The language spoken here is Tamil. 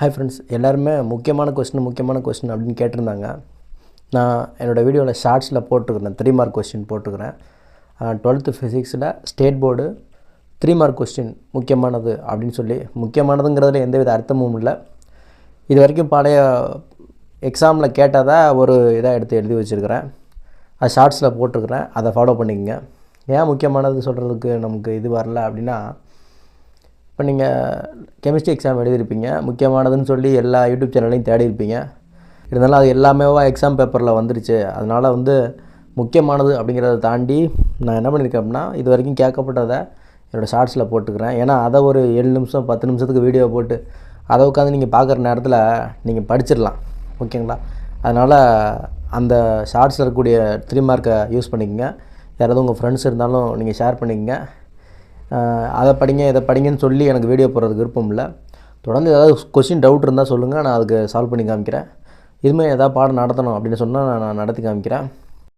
ஹாய் ஃப்ரெண்ட்ஸ், எல்லாருமே முக்கியமான கொஸ்டின் அப்படின்னு கேட்டிருந்தாங்க. நான் என்னோடய வீடியோவில் ஷார்ட்ஸில் போட்டிருக்கிறேன், 3 மார்க் கொஸ்டின் போட்டிருக்கிறேன். 12th ஃபிசிக்ஸில் ஸ்டேட் போர்டு 3 மார்க் கொஸ்டின் முக்கியமானது அப்படின்னு சொல்லி, முக்கியமானதுங்கிறதுல எந்தவித அர்த்தமும் இல்லை. இது வரைக்கும் பழைய எக்ஸாமில் கேட்டதை ஒரு இதாக எடுத்து எழுதி வச்சுருக்கிறேன். அது ஷார்ட்ஸில் போட்டிருக்கிறேன், அதை ஃபாலோ பண்ணிக்கங்க. ஏன் முக்கியமானது சொல்கிறதுக்கு நமக்கு இது வரல அப்படின்னா, இப்போ நீங்கள் கெமிஸ்ட்ரி எக்ஸாம் எழுதியிருப்பீங்க, முக்கியமானதுன்னு சொல்லி எல்லா யூடியூப் சேனல்லையும் தேடி இருப்பீங்க. இருந்தாலும் அது எல்லாமே எக்ஸாம் பேப்பரில் வந்துருச்சு. அதனால் முக்கியமானது அப்படிங்கிறத தாண்டி நான் என்ன பண்ணியிருக்கேன் அப்படின்னா, இது வரைக்கும் கேட்கப்பட்டதை என்னோடய ஷார்ட்ஸில் போட்டுக்கிறேன். ஏன்னா அதை ஒரு 7 நிமிஷம் 10 நிமிஷத்துக்கு வீடியோ போட்டு அதை உட்காந்து நீங்கள் பார்க்குற நேரத்தில் நீங்கள் படிச்சிடலாம், ஓகேங்களா? அதனால் அந்த ஷார்ட்ஸில் இருக்கக்கூடிய 3 மார்க்கை யூஸ் பண்ணிக்கங்க. யாராவது உங்கள் ஃப்ரெண்ட்ஸ் இருந்தாலும் நீங்கள் ஷேர் பண்ணிக்கங்க. அதை படிங்க இதை படிங்கன்னு சொல்லி எனக்கு வீடியோ போடுறதுக்கு விருப்பம் இல்லை. தொடர்ந்து ஏதாவது கொஸ்டின் டவுட் இருந்தால் சொல்லுங்கள், நான் அதுக்கு சால்வ் பண்ணி காமிக்கிறேன். இதுமாதிரி ஏதாவது பாடம் நடத்தணும் அப்படின்னு சொன்னால் நான் நடத்தி காமிக்கிறேன்.